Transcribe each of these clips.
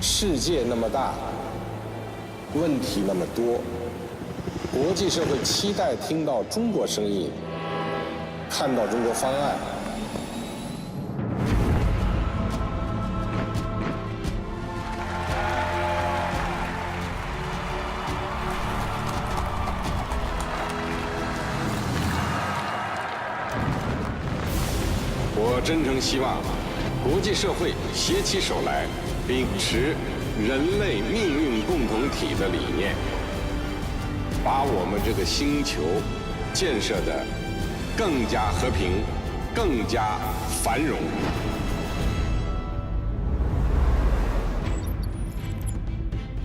世界那么大，问题那么多，国际社会期待听到中国声音，看到中国方案。我真诚希望国际社会携起手来，秉持人类命运共同体的理念，把我们这个星球建设得更加和平，更加繁荣。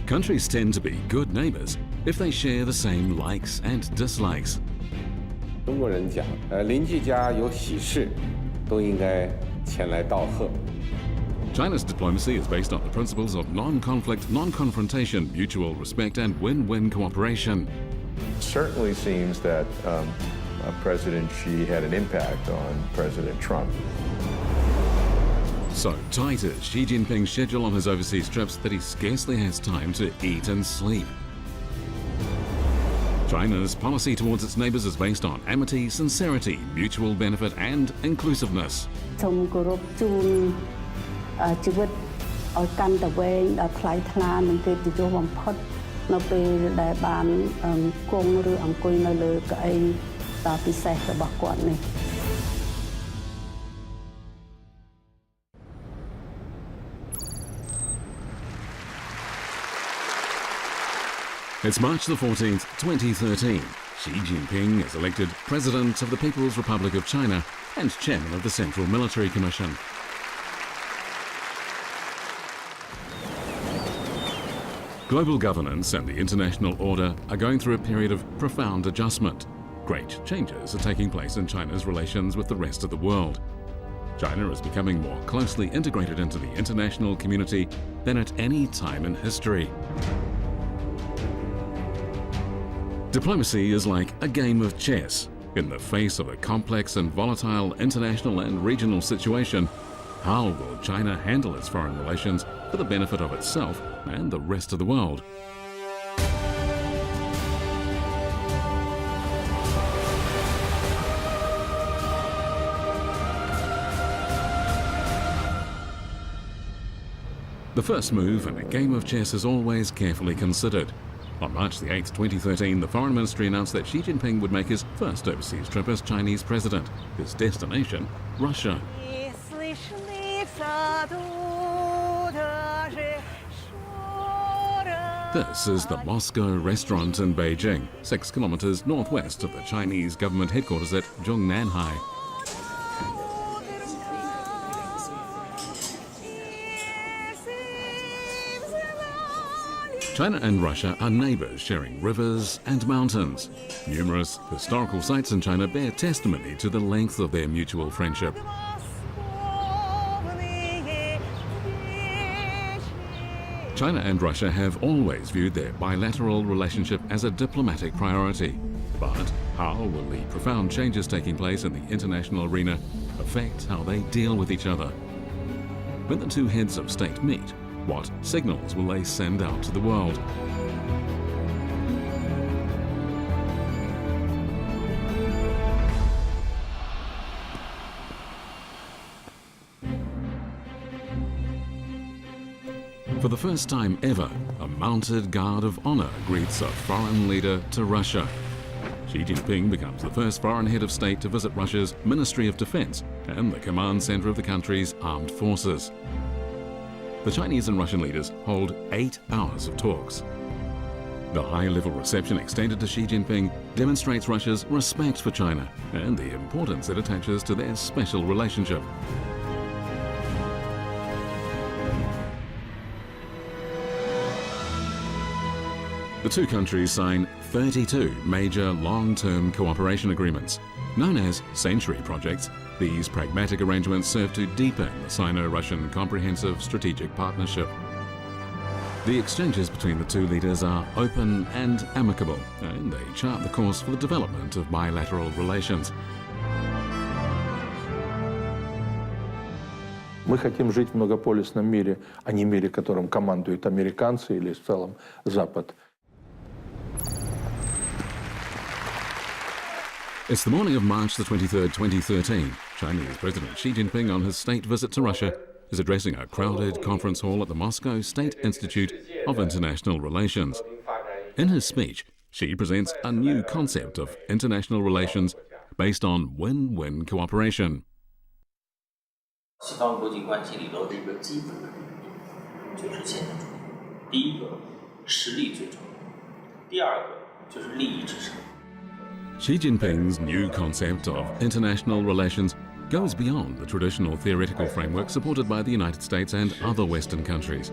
Countries tend to be good neighbors if they share the same likes and dislikes. 中国人讲，邻居家有喜事，都应该前来道贺。 China's diplomacy is based on the principles of non-conflict, non-confrontation, mutual respect and win-win cooperation. It certainly seems that President Xi had an impact on President Trump. So tight is Xi Jinping's schedule on his overseas trips that he scarcely has time to eat and sleep. China's policy towards its neighbours is based on amity, sincerity, mutual benefit and inclusiveness. ជីវិតឲ្យកាន់តែវែងដល់ថ្លៃថ្លានិងកិត្តិយសបំផុតនៅពេលដែលបានគង់ឬអង្គុយនៅលើកៅអីដ៏ពិសេសរបស់គាត់នេះ It's March the 14th, 2013. Xi Jinping is elected President of the People's Republic of China and Chairman of the Central Military Commission. Global governance and the international order are going through a period of profound adjustment. Great changes are taking place in China's relations with the rest of the world. China is becoming more closely integrated into the international community than at any time in history. Diplomacy is like a game of chess. In the face of a complex and volatile international and regional situation, how will China handle its foreign relations for the benefit of itself and the rest of the world? The first move in a game of chess is always carefully considered. On March the 8th, 2013, the Foreign Ministry announced that Xi Jinping would make his first overseas trip as Chinese president. His destination, Russia. This is the Moscow restaurant in Beijing, 6 kilometers northwest of the Chinese government headquarters at Zhongnanhai. China and Russia are neighbors sharing rivers and mountains. Numerous historical sites in China bear testimony to the length of their mutual friendship. China and Russia have always viewed their bilateral relationship as a diplomatic priority. But how will the profound changes taking place in the international arena affect how they deal with each other? When the two heads of state meet, what signals will they send out to the world? For the first time ever, a mounted guard of honor greets a foreign leader to Russia. Xi Jinping becomes the first foreign head of state to visit Russia's Ministry of Defense and the command center of the country's armed forces. The Chinese and Russian leaders hold 8 hours of talks. The high-level reception extended to Xi Jinping demonstrates Russia's respect for China and the importance it attaches to their special relationship. The two countries sign 32 major long-term cooperation agreements. Known as Century Projects, these pragmatic arrangements serve to deepen the Sino-Russian Comprehensive Strategic Partnership. The exchanges between the two leaders are open and amicable, and they chart the course for the development of bilateral relations. Мы хотим жить в многополюсном мире, а не мире, которым командуют американцы или в целом Запад. It's the morning of March the 23rd, 2013. Chinese President Xi Jinping, on his state visit to Russia, is addressing a crowded conference hall at the Moscow State Institute of International Relations. In his speech, Xi presents a new concept of international relations based on win-win cooperation. 西方国际关系里头的一个基本的就是现实主义。第一个，实力最重要；第二个就是利益至上。 Xi Jinping's new concept of international relations goes beyond the traditional theoretical framework supported by the United States and other Western countries.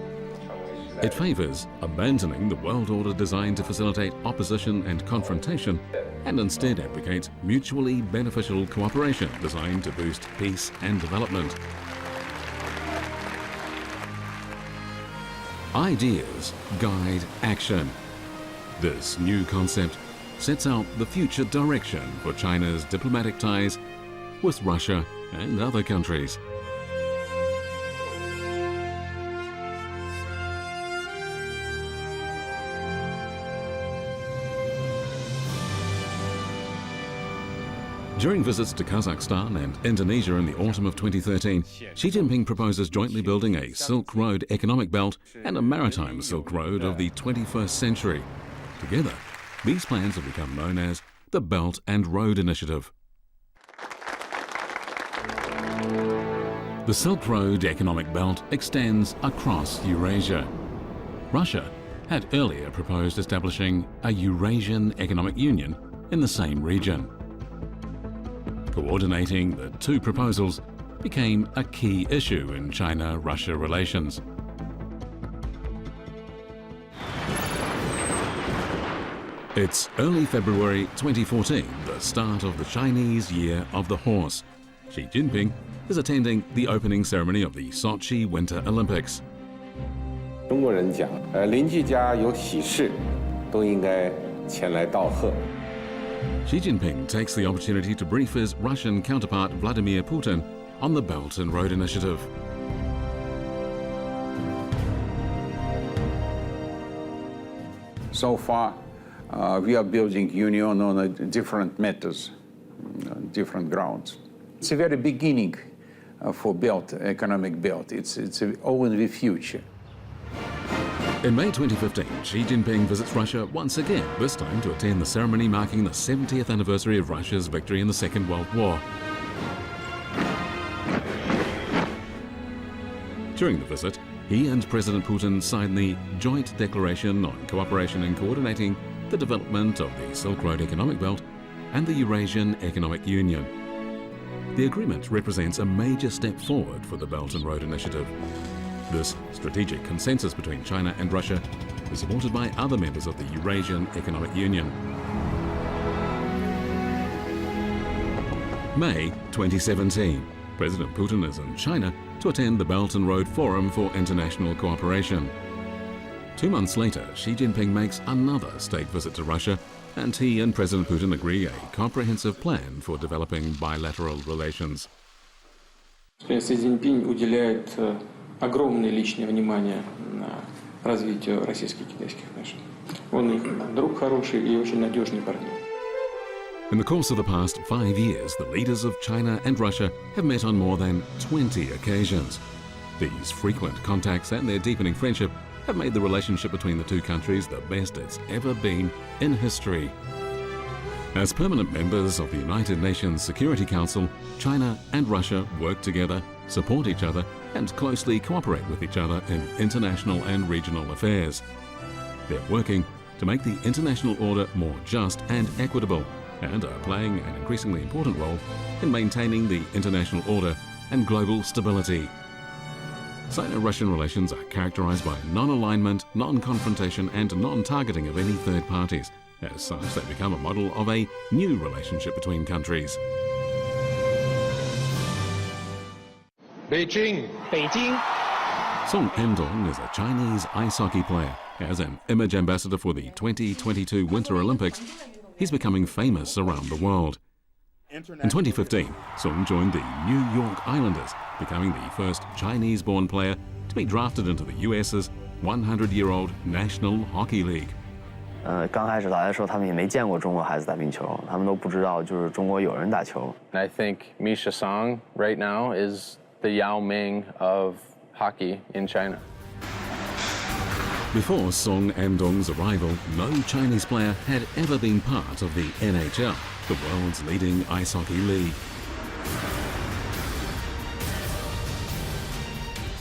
It favors abandoning the world order designed to facilitate opposition and confrontation, and instead advocates mutually beneficial cooperation designed to boost peace and development. Ideas guide action. This new concept sets out the future direction for China's diplomatic ties with Russia and other countries. During visits to Kazakhstan and Indonesia in the autumn of 2013, Xi Jinping proposes jointly building a Silk Road economic belt and a maritime Silk Road of the 21st century. Together, these plans have become known as the Belt and Road Initiative. The Silk Road economic belt extends across Eurasia. Russia had earlier proposed establishing a Eurasian Economic Union in the same region. Coordinating the two proposals became a key issue in China-Russia relations. It's early February 2014, the start of the Chinese Year of the Horse. Xi Jinping is attending the opening ceremony of the Sochi Winter Olympics. 中国人讲，邻居家有喜事，都应该前来道贺。 Xi Jinping takes the opportunity to brief his Russian counterpart Vladimir Putin on the Belt and Road Initiative. So far, we are building union on different matters, different grounds. It's a very beginning for belt, economic belt. It's all in the future. In May 2015, Xi Jinping visits Russia once again, this time to attend the ceremony marking the 70th anniversary of Russia's victory in the Second World War. During the visit, he and President Putin signed the Joint Declaration on Cooperation in Coordinating the Development of the Silk Road Economic Belt and the Eurasian Economic Union. The agreement represents a major step forward for the Belt and Road Initiative. This strategic consensus between China and Russia is supported by other members of the Eurasian Economic Union. May 2017. President Putin is in China to attend the Belt and Road Forum for International Cooperation. 2 months later, Xi Jinping makes another state visit to Russia, and he and President Putin agree a comprehensive plan for developing bilateral relations. Си Цзиньпинь уделяет огромное личное внимание развитию российско-китайских отношений. Он их друг хороший и очень надежный партнер. In the course of the past 5 years, the leaders of China and Russia have met on more than 20 occasions. These frequent contacts and their deepening friendship have made the relationship between the two countries the best it's ever been in history. As permanent members of the United Nations Security Council, China and Russia work together, support each other, and closely cooperate with each other in international and regional affairs. They're working to make the international order more just and equitable, and are playing an increasingly important role in maintaining the international order and global stability. Sino-Russian relations are characterized by non-alignment, non-confrontation, and non-targeting of any third parties. As such, they become a model of a new relationship between countries. Beijing. Song Endong is a Chinese ice hockey player. As an image ambassador for the 2022 Winter Olympics, he's becoming famous around the world. In 2015, Sung joined the New York Islanders, becoming the first Chinese-born player to be drafted into the US's 100-year-old National Hockey League. 刚开始来的时候，他们也没见过中国孩子打冰球，他们都不知道就是中国有人打球。I think Misha Song right now is the Yao Ming of hockey in China. Before Song Andong's arrival, no Chinese player had ever been part of the NHL, the world's leading ice hockey league.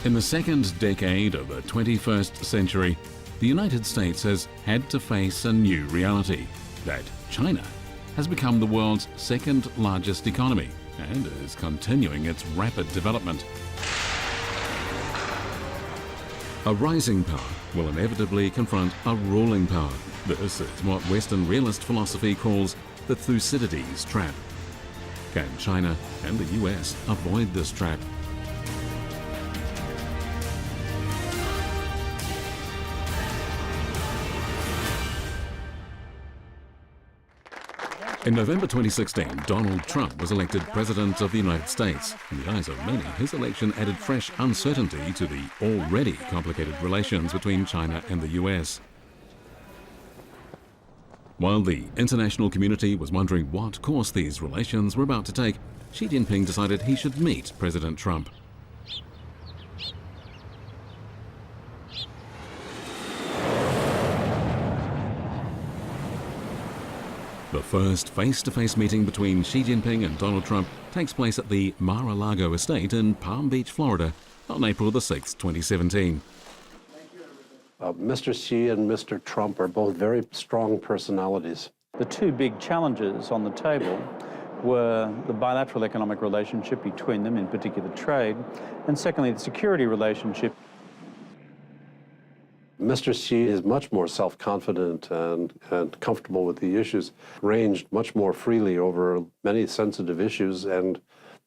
In the second decade of the 21st century, the United States has had to face a new reality, that China has become the world's second largest economy and is continuing its rapid development. A rising power will inevitably confront a ruling power. This is what Western realist philosophy calls the Thucydides trap. Can China and the US avoid this trap? In November 2016, Donald Trump was elected President of the United States. In the eyes of many, his election added fresh uncertainty to the already complicated relations between China and the US. While the international community was wondering what course these relations were about to take, Xi Jinping decided he should meet President Trump. The first face-to-face meeting between Xi Jinping and Donald Trump takes place at the Mar-a-Lago estate in Palm Beach, Florida, on April the 6th, 2017. Mr. Xi and Mr. Trump are both very strong personalities. The two big challenges on the table were the bilateral economic relationship between them, in particular trade, and secondly, the security relationship. Mr. Xi is much more self-confident and comfortable with the issues, ranged much more freely over many sensitive issues and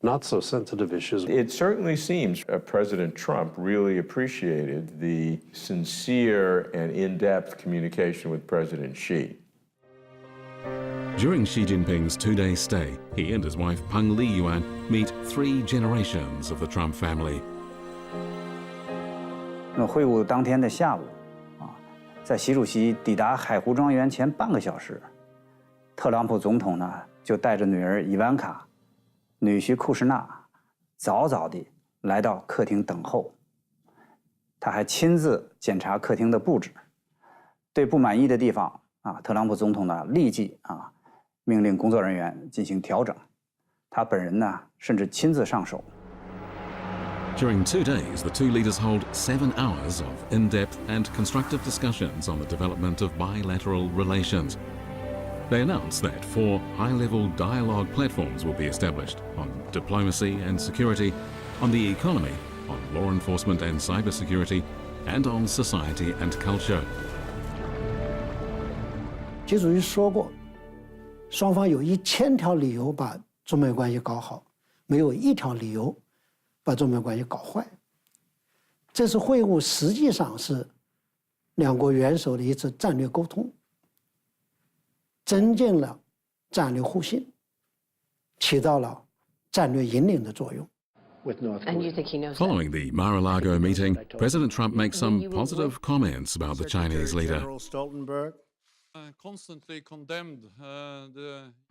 not so sensitive issues. It certainly seems President Trump really appreciated the sincere and in-depth communication with President Xi. During Xi Jinping's two-day stay, he and his wife Peng Liyuan meet 3 generations of the Trump family. 会晤当天的下午，在习主席抵达海湖庄园前半个小时，特朗普总统呢就带着女儿伊万卡、女婿库什纳，早早地来到客厅等候。他还亲自检查客厅的布置，对不满意的地方特朗普总统呢立即命令工作人员进行调整。他本人呢甚至亲自上手。 During 2 days, the two leaders hold 7 hours of in-depth and constructive discussions on the development of bilateral relations. They announced that 4 high-level dialogue platforms will be established on diplomacy and security, on the economy, on law enforcement and cybersecurity, and on society and culture. 习主席说过，双方有1000条理由把中美关系搞好，没有1条理由 把中美关系搞坏，这次会晤实际上是两国元首的一次战略沟通，增进了战略互信，起到了战略引领的作用。 Following the Mar-a-Lago meeting, President Trump makes some positive comments about the Chinese leader. General Stoltenberg constantly condemned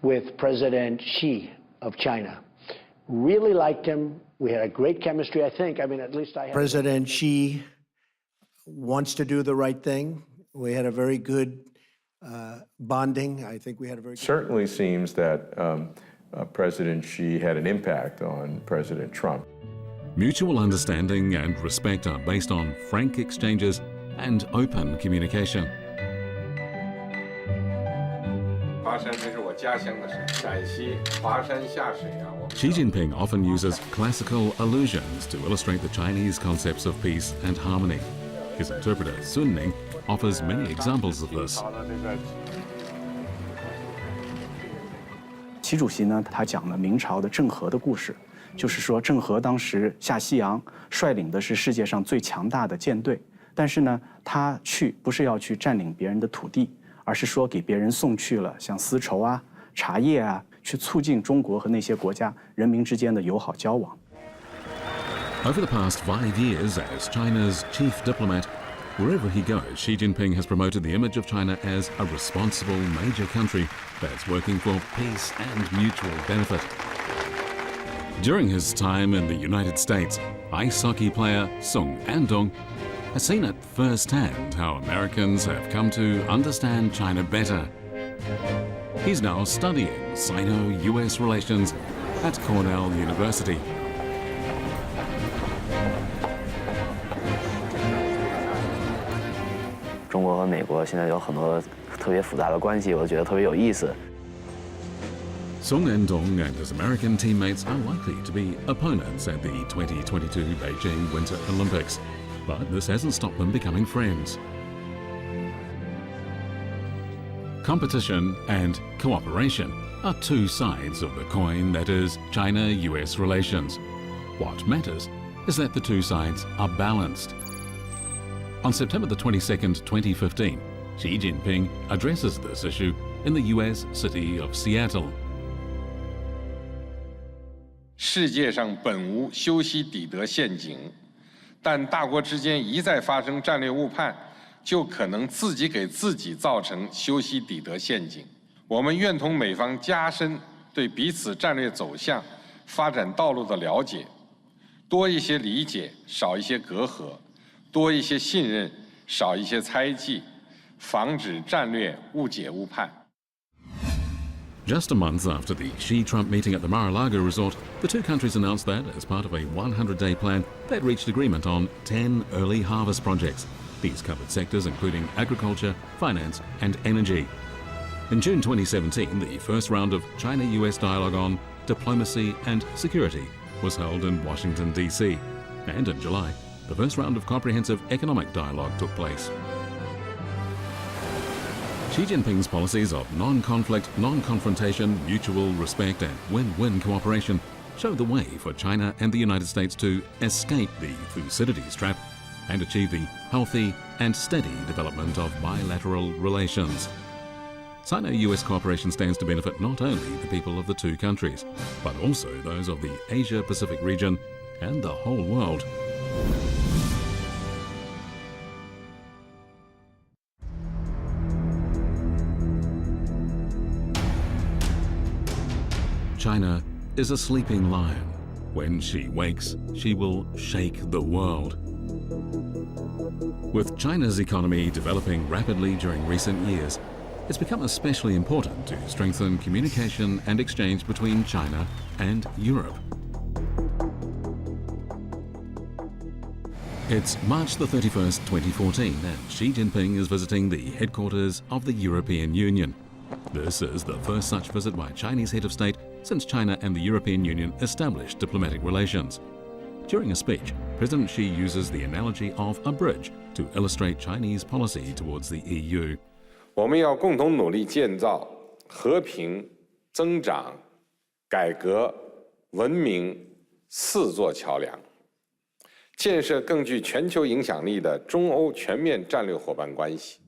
with President Xi of China. Really liked him. We had a great chemistry, I think. I mean, at least I had. President Xi wants to do the right thing. We had a very good bonding. I think we had a very. Certainly seems that President Xi had an impact on President Trump. Mutual understanding and respect are based on frank exchanges and open communication. Xi Jinping often uses classical allusions to illustrate the Chinese concepts of peace and harmony. His interpreter, Sun Ning, offers many examples of this. 习主席呢，他讲了明朝的郑和的故事，就是说郑和当时下西洋，率领的是世界上最强大的舰队，但是呢，他不是要去占领别人的土地，而是说给别人送去了像丝绸啊、茶叶啊，去促进中国和那些国家人民之间的友好交往。Over the past 5 years as China's chief diplomat, wherever he goes, Xi Jinping has promoted the image of China as a responsible major country that's working for peace and mutual benefit. During his time in the United States, ice hockey player Sung Andong has seen at firsthand how Americans have come to understand China better. He's now studying Sino-US relations at Cornell University. 中国和美国现在有很多特别复杂的关系，我觉得特别有意思。 Sung Andong and his American teammates are likely to be opponents at the 2022 Beijing Winter Olympics, but this hasn't stopped them becoming friends. Competition and cooperation are two sides of the coin that is China-US relations. What matters is that the two sides are balanced. On September the 22nd, 2015, Xi Jinping addresses this issue in the US city of Seattle. 世界上本无修昔底德陷阱，但大国之间一再发生战略误判，就可能自己给自己造成修昔底德陷阱。我们愿同美方加深对彼此战略走向、发展道路的了解，多一些理解，少一些隔阂；多一些信任，少一些猜忌，防止战略误解误判。 Just a month after the Xi-Trump meeting at the Mar-a-Lago resort, the two countries announced that, as part of a 100-day plan, they'd reached agreement on 10 early harvest projects. These covered sectors including agriculture, finance and energy. In June 2017, the first round of China-US dialogue on diplomacy and security was held in Washington, D.C. And in July, the first round of comprehensive economic dialogue took place. Xi Jinping's policies of non-conflict, non-confrontation, mutual respect and win-win cooperation show the way for China and the United States to escape the Thucydides trap and achieve the healthy and steady development of bilateral relations. Sino-US cooperation stands to benefit not only the people of the two countries, but also those of the Asia-Pacific region and the whole world. China is a sleeping lion. When she wakes, she will shake the world. With China's economy developing rapidly during recent years, it's become especially important to strengthen communication and exchange between China and Europe. It's March the 31st, 2014, and Xi Jinping is visiting the headquarters of the European Union. This is the first such visit by a Chinese head of state since China and the European Union established diplomatic relations. During a speech, President Xi uses the analogy of a bridge to illustrate Chinese policy towards the EU. 我们要共同努力建造和平、增长、改革、文明四座桥梁，建设更具全球影响力的中欧全面战略伙伴关系。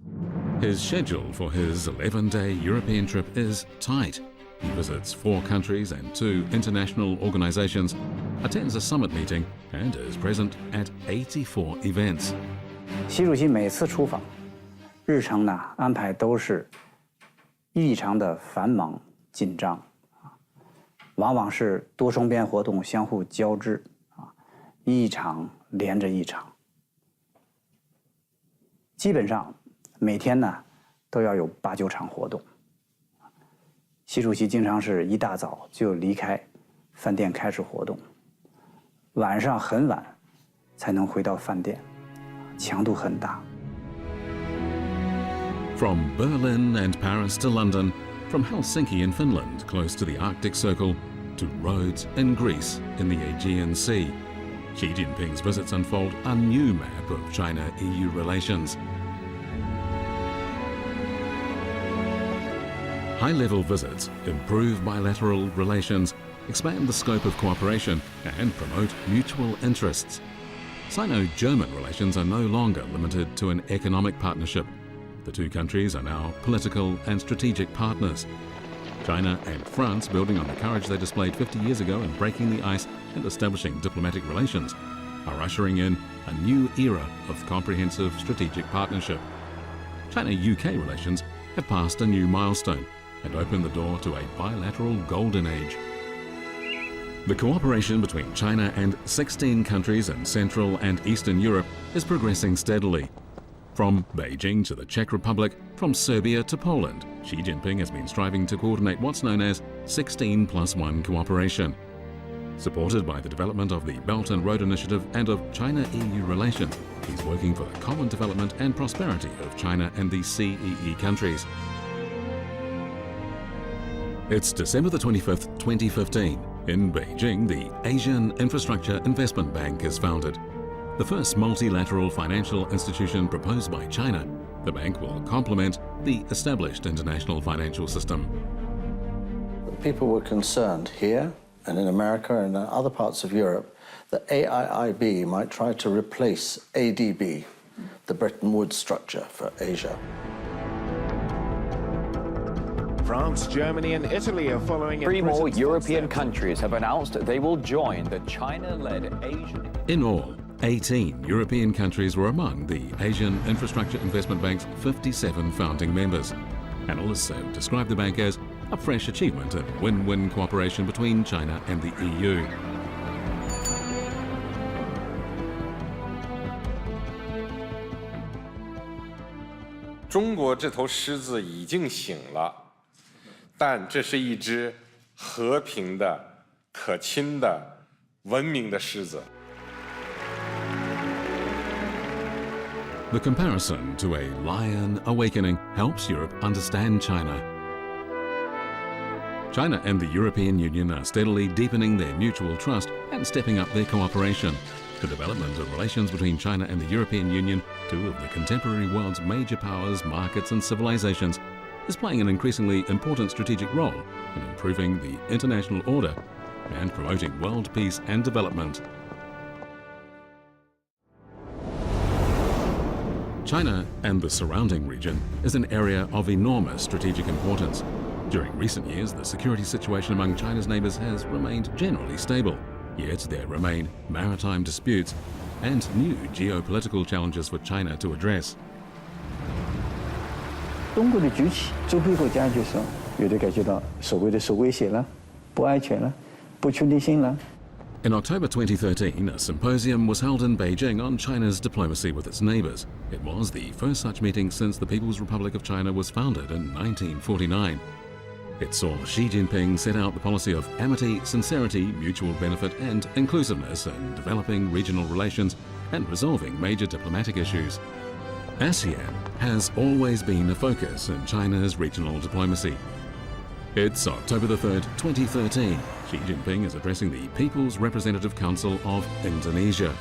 His schedule for his 11-day European trip is tight. He visits 4 countries and 2 international organizations, attends a summit meeting, and is present at 84 events. 习主席每次出访，日程呢安排都是异常的繁忙紧张，往往是多双边活动相互交织，一场连着一场。基本上每天呢都要有8、9场活动。 习主席经常是一大早就离开饭店开始活动，晚上很晚才能回到饭店，强度很大。 From Berlin and Paris to London, from Helsinki in Finland, close to the Arctic Circle, to Rhodes in Greece in the Aegean Sea, Xi Jinping's visits unfold a new map of China-EU relations. High-level visits improve bilateral relations, expand the scope of cooperation, and promote mutual interests. Sino-German relations are no longer limited to an economic partnership. The two countries are now political and strategic partners. China and France, building on the courage they displayed 50 years ago in breaking the ice and establishing diplomatic relations, are ushering in a new era of comprehensive strategic partnership. China-UK relations have passed a new milestone and opened the door to a bilateral golden age. The cooperation between China and 16 countries in Central and Eastern Europe is progressing steadily. From Beijing to the Czech Republic, from Serbia to Poland, Xi Jinping has been striving to coordinate what's known as 16+1 cooperation. Supported by the development of the Belt and Road Initiative and of China-EU relations, he's working for the common development and prosperity of China and the CEE countries. It's December the 25th, 2015. In Beijing, the Asian Infrastructure Investment Bank is founded. The first multilateral financial institution proposed by China, the bank will complement the established international financial system. People were concerned here and in America and in other parts of Europe that AIIB might try to replace ADB, the Bretton Woods structure for Asia. France, Germany and Italy are following. Three more European countries have announced they will join the China-led Asian. In all, 18 European countries were among the Asian Infrastructure Investment Bank's 57 founding members. Analysts have described the bank as a fresh achievement in win-win cooperation between China and the EU. "中国这头狮子已经醒了，但这是一只和平的、可亲的、文明的狮子。" The comparison to a lion awakening helps Europe understand China. China and the European Union are steadily deepening their mutual trust and stepping up their cooperation. The development of relations between China and the European Union, two of the contemporary world's major powers, markets and civilizations, is playing an increasingly important strategic role in improving the international order and promoting world peace and development. China and the surrounding region is an area of enormous strategic importance. During recent years, the security situation among China's neighbors has remained generally stable, yet there remain maritime disputes and new geopolitical challenges for China to address. 中国的崛起，周边国家就是有的感觉到所谓的受威胁了、不安全了、不确定性了。 In October 2013, a symposium was held in Beijing on China's diplomacy with its neighbors. It was the first such meeting since the People's Republic of China was founded in 1949. It saw Xi Jinping set out the policy of amity, sincerity, mutual benefit and inclusiveness in developing regional relations and resolving major diplomatic issues. ASEAN has always been a focus in China's regional diplomacy. It's October the 3rd, 2013. Xi Jinping is addressing the People's Representative Council of Indonesia.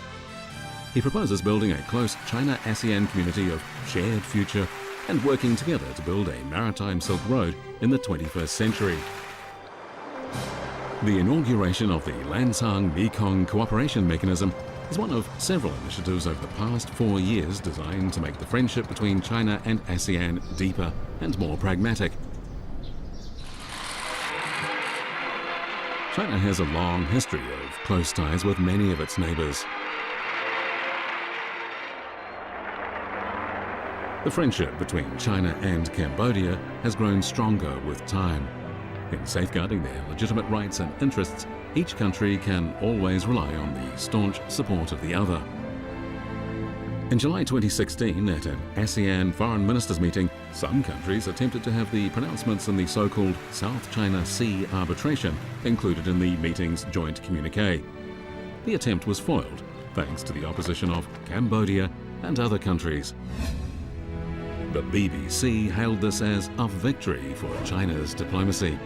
He proposes building a close China-ASEAN community of shared future and working together to build a maritime Silk Road in the 21st century. The inauguration of the Lancang-Mekong Cooperation Mechanism is one of several initiatives over the past 4 years designed to make the friendship between China and ASEAN deeper and more pragmatic. China has a long history of close ties with many of its neighbors. The friendship between China and Cambodia has grown stronger with time. In safeguarding their legitimate rights and interests, each country can always rely on the staunch support of the other. In July 2016, at an ASEAN Foreign Ministers meeting, some countries attempted to have the pronouncements in the so-called South China Sea arbitration included in the meeting's joint communique. The attempt was foiled, thanks to the opposition of Cambodia and other countries. The BBC hailed this as a victory for China's diplomacy.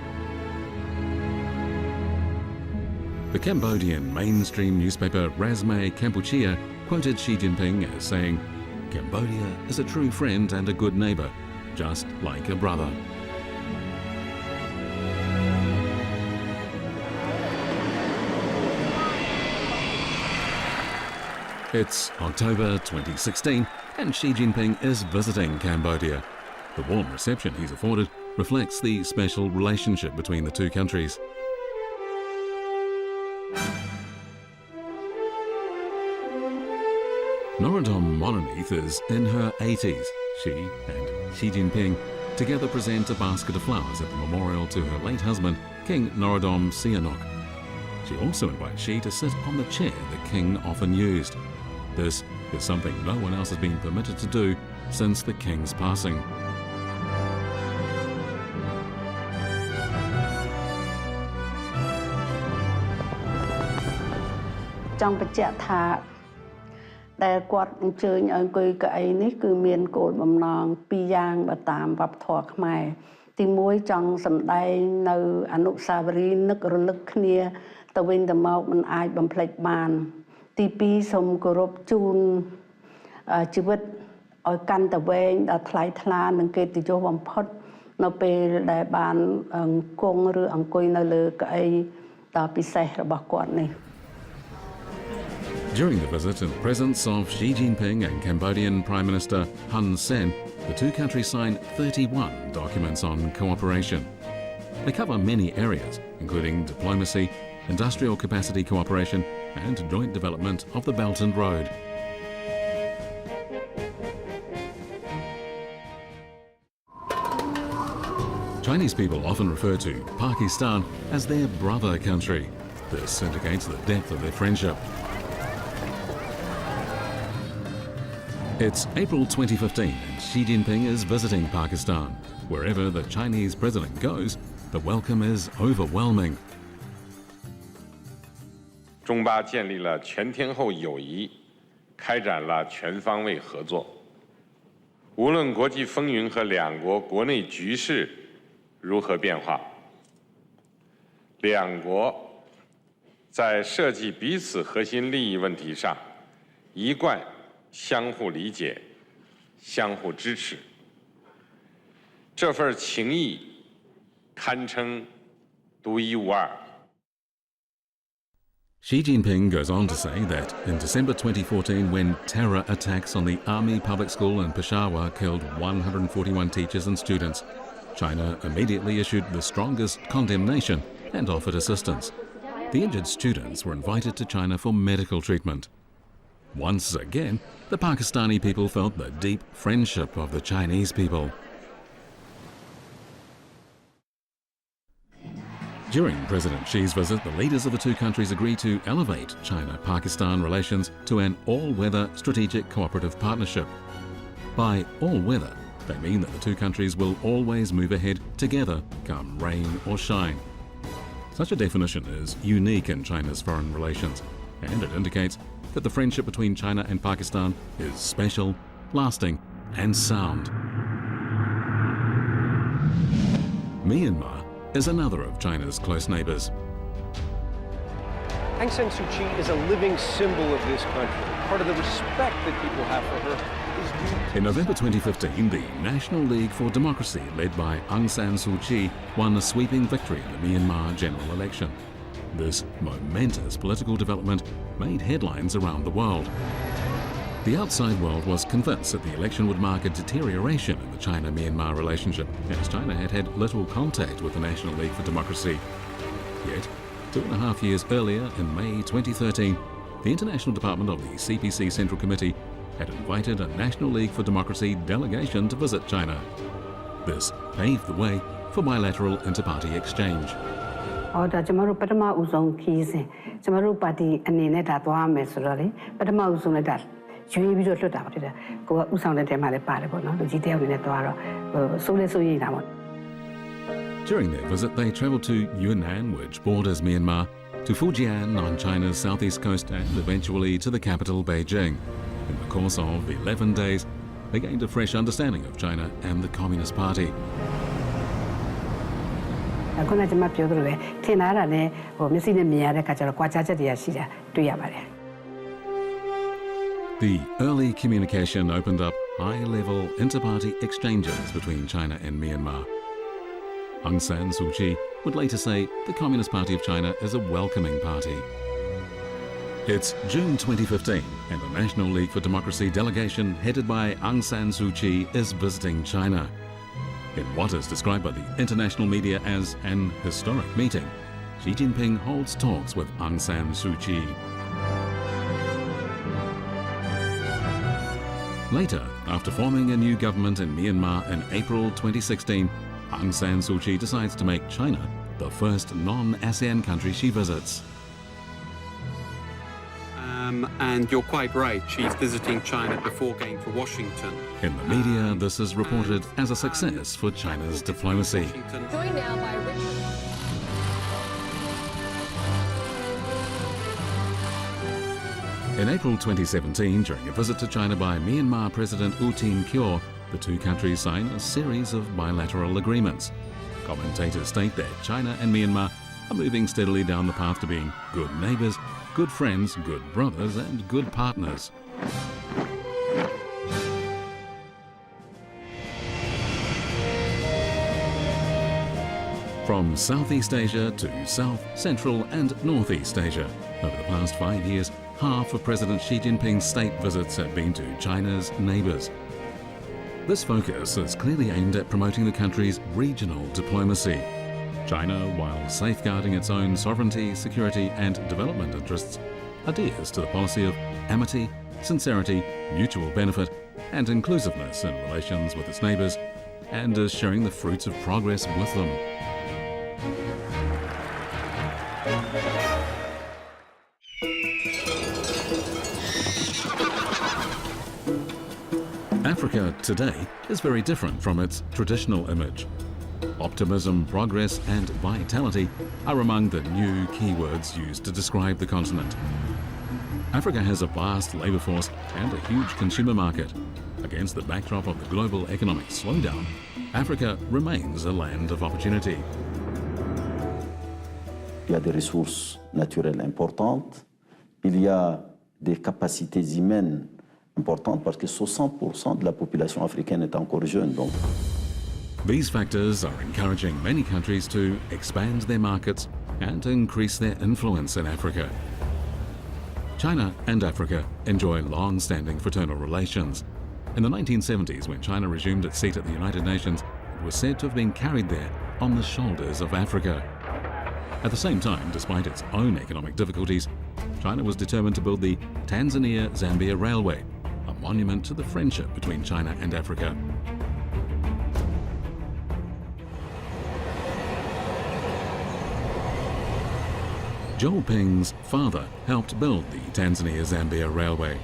The Cambodian mainstream newspaper Razme Kampuchea quoted Xi Jinping as saying, "Cambodia is a true friend and a good neighbor, just like a brother." It's October 2016 and Xi Jinping is visiting Cambodia. The warm reception he's afforded reflects the special relationship between the two countries. Norodom Mononith is in her 80s. She and Xi Jinping together present a basket of flowers at the memorial to her late husband, King Norodom Sihanouk. She also invites Xi to sit on the chair the king often used. This is something no one else has been permitted to do since the king's passing. Trong bạch chạ thàដែលគាត់អញ្ជើញឲ្យអង្គុយកៅអីនេះគឺមានគោលបំណងពីរយ៉ាងបើតាមវប្បធម៌ខ្មែរទី1ចង់សម្ដែងនៅអនុស្សាវរីយ៍នឹករលឹកគ្នាទៅវិញទៅមកមិនអាចបំភ្លេចបានទី2សូមគោរពជូនជីវិតឲ្យកាន់តែវែងដល់ថ្លៃថ្លានិងកិត្តិយសបំផុតនៅពេលដែលបានគង់ឬអង្គុយនៅលើកៅអីដ៏ពិសេសរបស់គាត់នេះ During the visit, in the presence of Xi Jinping and Cambodian Prime Minister Hun Sen, the two countries signed 31 documents on cooperation. They cover many areas, including diplomacy, industrial capacity cooperation, and joint development of the Belt and Road. Chinese people often refer to Pakistan as their brother country. This indicates the depth of their friendship. It's April 2015 and Xi Jinping is visiting Pakistan. Wherever the Chinese president goes, the welcome is overwhelming. 中巴建立了全天候友谊，开展了全方位合作。无论国际风云和两国国内局势如何变化，两国在涉及彼此核心利益问题上，一贯 相互理解，相互支持，这份情谊堪称独一无二。 Xi Jinping goes on to say that in December 2014, when terror attacks on the Army Public School in Peshawar killed 141 teachers and students, China immediately issued the strongest condemnation and offered assistance. The injured students were invited to China for medical treatment. Once again, the Pakistani people felt the deep friendship of the Chinese people. During President Xi's visit, the leaders of the two countries agreed to elevate China-Pakistan relations to an all-weather strategic cooperative partnership. By all-weather, they mean that the two countries will always move ahead together, come rain or shine. Such a definition is unique in China's foreign relations, and it indicates that the friendship between China and Pakistan is special, lasting, and sound. Myanmar is another of China's close neighbours. Aung San Suu Kyi is a living symbol of this country. Part of the respect that people have for her is due. In November 2015, the National League for Democracy, led by Aung San Suu Kyi, won a sweeping victory in the Myanmar general election. This momentous political development made headlines around the world. The outside world was convinced that the election would mark a deterioration in the China-Myanmar relationship, as China had had little contact with the National League for Democracy. Yet, 2.5 years earlier, in May 2013, the International Department of the CPC Central Committee had invited a National League for Democracy delegation to visit China. This paved the way for bilateral inter-party exchange. ဒါကျမတို့ပထမဦးဆုံးခီးစဉ်ကျမတို့ပါတီအနေနဲ့ဒါသွားမယ်ဆိုတော့လေပထမဦးဆုံးလည်းဒါရွေးပြီးတော့လွတ်တာပါတဲ့ကိုကဥဆောင်တဲ့တဲမှာလည်းပါတယ်ပေါ့နော်လူကြီးတယောက်အနေနဲ့သွားတော့စိုးလဲစိုးရိမ်တာပေါ့ During their visit, they travelled to Yunnan, which borders Myanmar, to Fujian on China's southeast coast, and eventually to the capital, Beijing. In the course of 11 days, they gained a fresh understanding of China and the Communist Party. အခုနကကျွန်မပြောသလိုပဲထင်ထားတာနဲ့မျက်စိနဲ့မြင်ရတဲ့အခါကျတော့ကြွားချက်တွေကရှိတာတွေ့ရပါတယ် The early communication opened up high-level inter-party exchanges between China and Myanmar. Aung San Suu Kyi would later say the Communist Party of China is a welcoming party. It's June 2015 and the National League for Democracy delegation headed by Aung San Suu Kyi is visiting China. In what is described by the international media as an historic meeting, Xi Jinping holds talks with Aung San Suu Kyi. Later, after forming a new government in Myanmar in April 2016, Aung San Suu Kyi decides to make China the first non-ASEAN country she visits. And you're quite right, she's visiting China before going to Washington. In the media, this is reported as a success for China's diplomacy. Joined now by Richard. In April 2017, during a visit to China by Myanmar President U Tin Kyaw, the two countries signed a series of bilateral agreements. Commentators state that China and Myanmar are moving steadily down the path to being good neighbours, good friends, good brothers, and good partners. From Southeast Asia to South, Central, and Northeast Asia, over the past 5 years, half of President Xi Jinping's state visits have been to China's neighbours. This focus is clearly aimed at promoting the country's regional diplomacy. China, while safeguarding its own sovereignty, security, and development interests, adheres to the policy of amity, sincerity, mutual benefit, and inclusiveness in relations with its neighbours, and is sharing the fruits of progress with them. Africa today is very different from its traditional image. Optimism, progress, and vitality are among the new keywords used to describe the continent. Africa has a vast labour force and a huge consumer market. Against the backdrop of the global economic slowdown, Africa remains a land of opportunity. Il y a des ressources naturelles importantes, il y a des capacités humaines importantes parce que 60% de la population africaine est encore jeune. Donc. These factors are encouraging many countries to expand their markets and increase their influence in Africa. China and Africa enjoy long-standing fraternal relations. In the 1970s, when China resumed its seat at the United Nations, it was said to have been carried there on the shoulders of Africa. At the same time, despite its own economic difficulties, China was determined to build the Tanzania-Zambia Railway, a monument to the friendship between China and Africa. Zhou Ping's father helped build the Tanzania-Zambia Railway.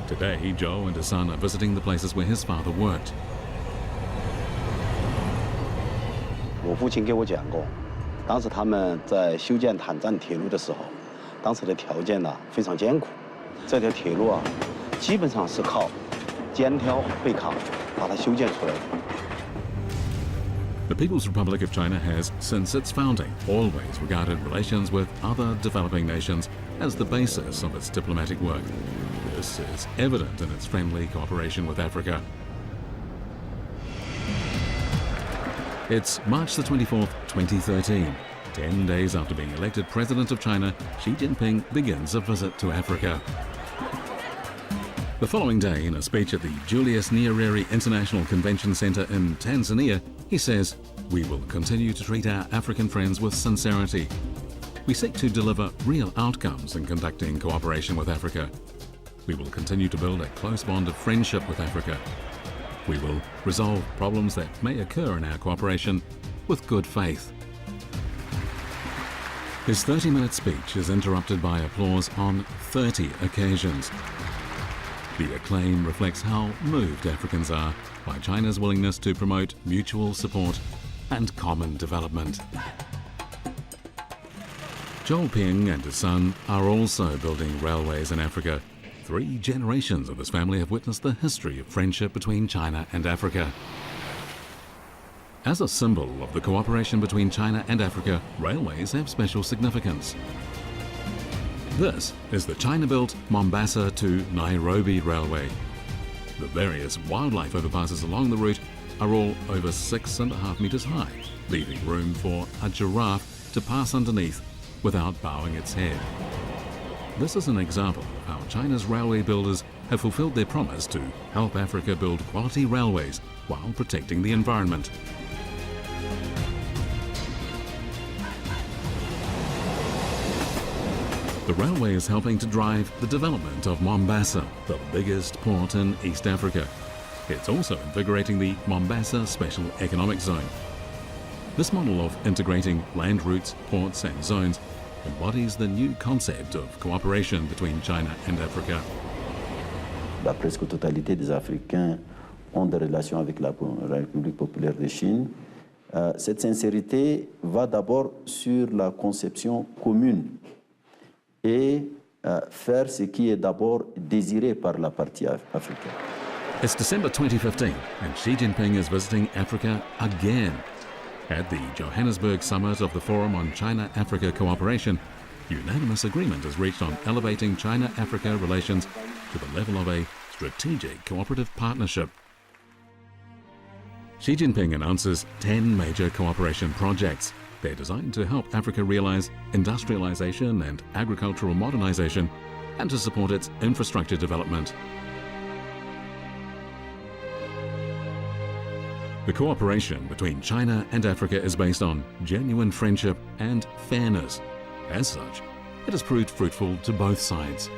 Today, Zhou and his son are visiting the places where his father worked. 我父亲给我讲过，当时他们在修建坦赞铁路的时候，当时的条件呢非常艰苦，这条铁路啊，基本上是靠肩挑背扛把它修建出来的。 The People's Republic of China has, since its founding, always regarded relations with other developing nations as the basis of its diplomatic work. This is evident in its friendly cooperation with Africa. It's March the 24th, 2013. 10 days after being elected President of China, Xi Jinping begins a visit to Africa. The following day, in a speech at the Julius Nyerere International Convention Center in Tanzania, he says, "We will continue to treat our African friends with sincerity. We seek to deliver real outcomes in conducting cooperation with Africa. We will continue to build a close bond of friendship with Africa. We will resolve problems that may occur in our cooperation with good faith." His 30-minute speech is interrupted by applause on 30 occasions. The acclaim reflects how moved Africans are by China's willingness to promote mutual support and common development. Zhou Ping and his son are also building railways in Africa. 3 generations of this family have witnessed the history of friendship between China and Africa. As a symbol of the cooperation between China and Africa, railways have special significance. This is the China-built Mombasa to Nairobi Railway. The various wildlife overpasses along the route are all over 6.5 meters high, leaving room for a giraffe to pass underneath without bowing its head. This is an example of how China's railway builders have fulfilled their promise to help Africa build quality railways while protecting the environment. The railway is helping to drive the development of Mombasa, the biggest port in East Africa. It's also invigorating the Mombasa Special Economic Zone. This model of integrating land routes, ports and zones embodies the new concept of cooperation between China and Africa. La presque totalité des Africains ont des relations avec la République populaire de Chine. Cette sincérité va d'abord sur la conception commune et faire ce qui est d'abord désiré par la partie africaine. It's December 2015 and Xi Jinping is visiting Africa again. At the Johannesburg summit of the Forum on China-Africa Cooperation, unanimous agreement is reached on elevating China-Africa relations to the level of a strategic cooperative partnership. Xi Jinping announces 10 major cooperation projects. They're designed to help Africa realize industrialization and agricultural modernization and to support its infrastructure development. The cooperation between China and Africa is based on genuine friendship and fairness. As such, it has proved fruitful to both sides.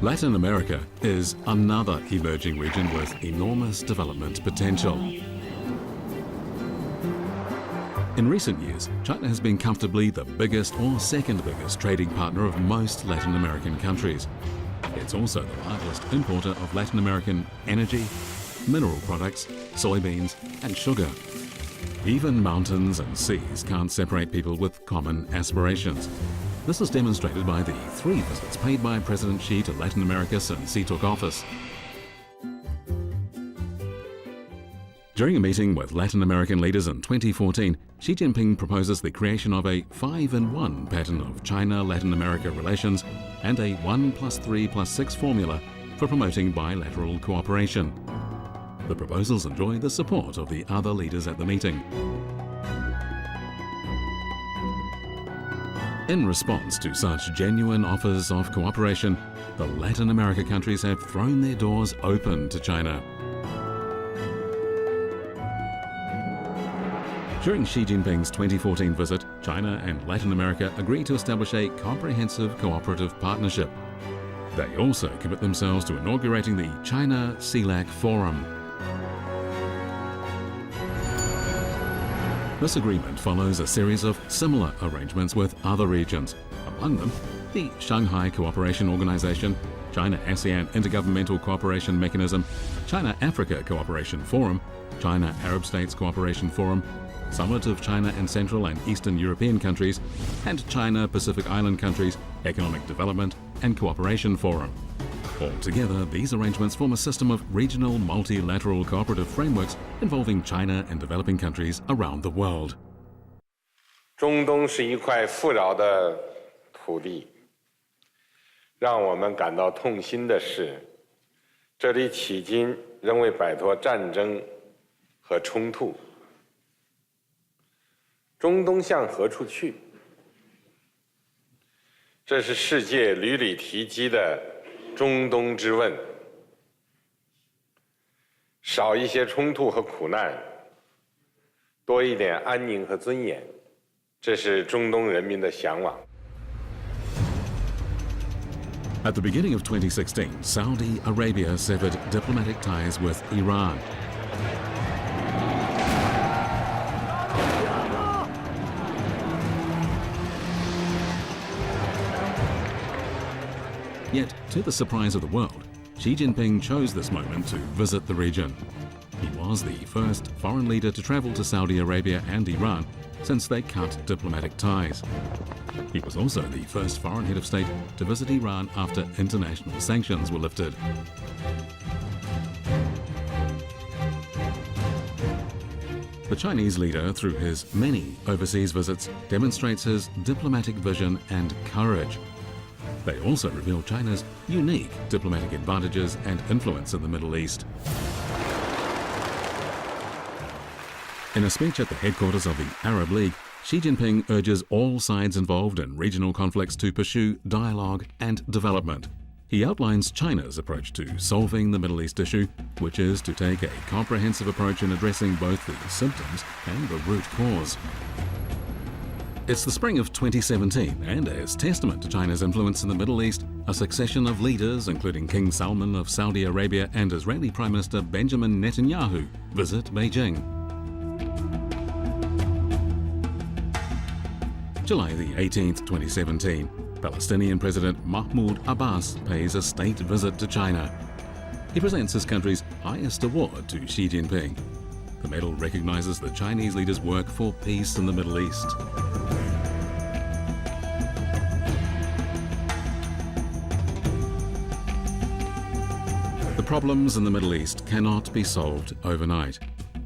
Latin America is another emerging region with enormous development potential. In recent years, China has been comfortably the biggest or second biggest trading partner of most Latin American countries. It's also the largest importer of Latin American energy, mineral products, soybeans and sugar. Even mountains and seas can't separate people with common aspirations. This is demonstrated by the 3 visits paid by President Xi to Latin America since he took office. During a meeting with Latin American leaders in 2014, Xi Jinping proposes the creation of a 5-in-1 pattern of China-Latin America relations and a 1+3+6 formula for promoting bilateral cooperation. The proposals enjoy the support of the other leaders at the meeting. In response to such genuine offers of cooperation, the Latin America countries have thrown their doors open to China. During Xi Jinping's 2014 visit, China and Latin America agreed to establish a comprehensive cooperative partnership. They also commit themselves to inaugurating the China-CELAC Forum. This agreement follows a series of similar arrangements with other regions, among them the Shanghai Cooperation Organization, China-ASEAN Intergovernmental Cooperation Mechanism, China-Africa Cooperation Forum, China-Arab States Cooperation Forum, Summit of China and Central and Eastern European countries, and China-Pacific Island countries Economic Development and Cooperation Forum. Altogether, these arrangements form a system of regional multilateral cooperative frameworks involving China and developing countries around the world. 中东是一块富饶的土地，让我们感到痛心的是，这里迄今仍未摆脱战争和冲突。中东向何处去？这是世界屡屡提及的中东之问。少一些冲突和苦难，多一点安宁和尊严，这是中东人民的向往。 At the beginning of 2016, Saudi Arabia severed diplomatic ties with Iran. Yet, to the surprise of the world, Xi Jinping chose this moment to visit the region. He was the first foreign leader to travel to Saudi Arabia and Iran since they cut diplomatic ties. He was also the first foreign head of state to visit Iran after international sanctions were lifted. The Chinese leader, through his many overseas visits, demonstrates his diplomatic vision and courage. They also reveal China's unique diplomatic advantages and influence in the Middle East. In a speech at the headquarters of the Arab League, Xi Jinping urges all sides involved in regional conflicts to pursue dialogue and development. He outlines China's approach to solving the Middle East issue, which is to take a comprehensive approach in addressing both the symptoms and the root cause. It's the spring of 2017, and as testament to China's influence in the Middle East, a succession of leaders, including King Salman of Saudi Arabia and Israeli Prime Minister Benjamin Netanyahu, visit Beijing. July the 18th, 2017, Palestinian President Mahmoud Abbas pays a state visit to China. He presents his country's highest award to Xi Jinping. The medal recognizes the Chinese leader's work for peace in the Middle East. The problems in the Middle East cannot be solved overnight.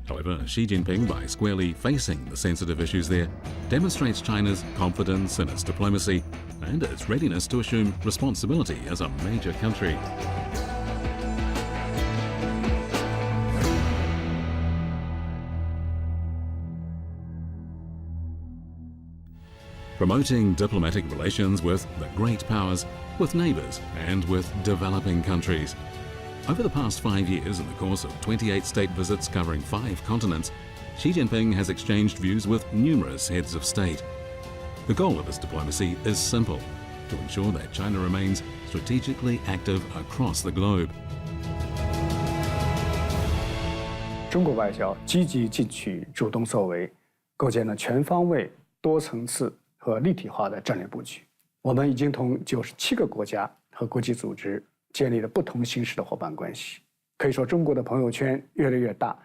However, Xi Jinping, by squarely facing the sensitive issues there, demonstrates China's confidence in its diplomacy and its readiness to assume responsibility as a major country. Promoting diplomatic relations with the great powers, with neighbours and with developing countries. Over the past 5 years, in the course of 28 state visits covering 5 continents, Xi Jinping has exchanged views with numerous heads of state. The goal of his diplomacy is simple: to ensure that China remains strategically active across the globe. 中国外交积极进取、主动作为，构建了全方位、多层次和立体化的战略布局。我们已经同97个国家和国际组织建立了不同形式的伙伴关系。可以说，中国的朋友圈越来越大。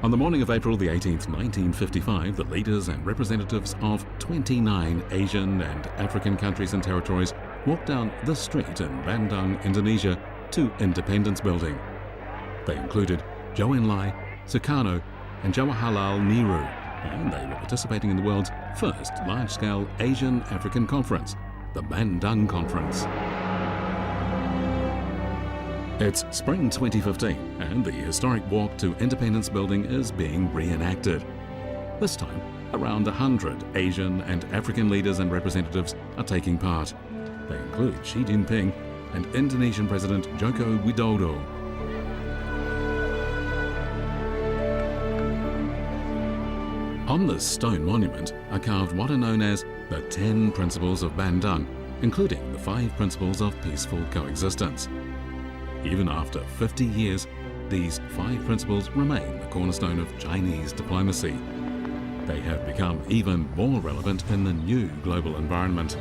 On the morning of April the 18th, 1955, the leaders and representatives of 29 Asian and African countries and territories walked down this street in Bandung, Indonesia, to Independence Building. They included Zhou Enlai, Sukarno, and Jawaharlal Nehru, and they were participating in the world's first large-scale Asian-African conference, the Bandung Conference. It's spring 2015, and the historic walk to Independence Building is being reenacted. This time, around 100 Asian and African leaders and representatives are taking part. They include Xi Jinping and Indonesian President Joko Widodo. On this stone monument are carved what are known as the 10 Principles of Bandung, including the 5 Principles of Peaceful Coexistence. Even after 50 years, these 5 principles remain the cornerstone of Chinese diplomacy. They have become even more relevant in the new global environment.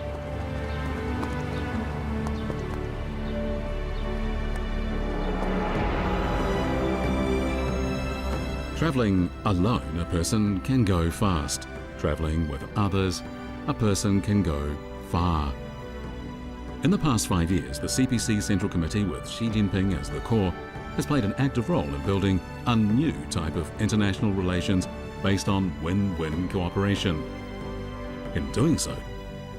Traveling alone, a person can go fast. Traveling with others, a person can go far. In the past 5 years, the CPC Central Committee, with Xi Jinping as the core, has played an active role in building a new type of international relations based on win-win cooperation. In doing so,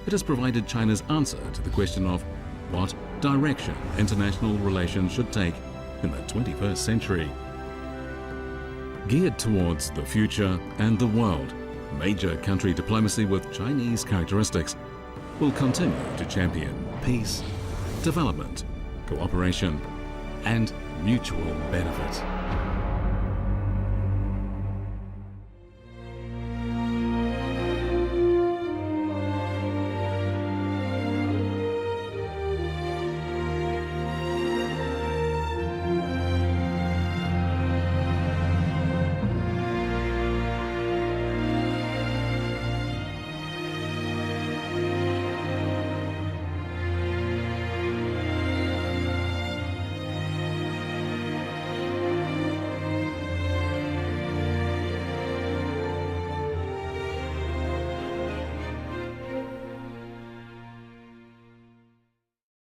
it has provided China's answer to the question of what direction international relations should take in the 21st century. Geared towards the future and the world, major country diplomacy with Chinese characteristics will continue to champion peace, development, cooperation, and mutual benefit.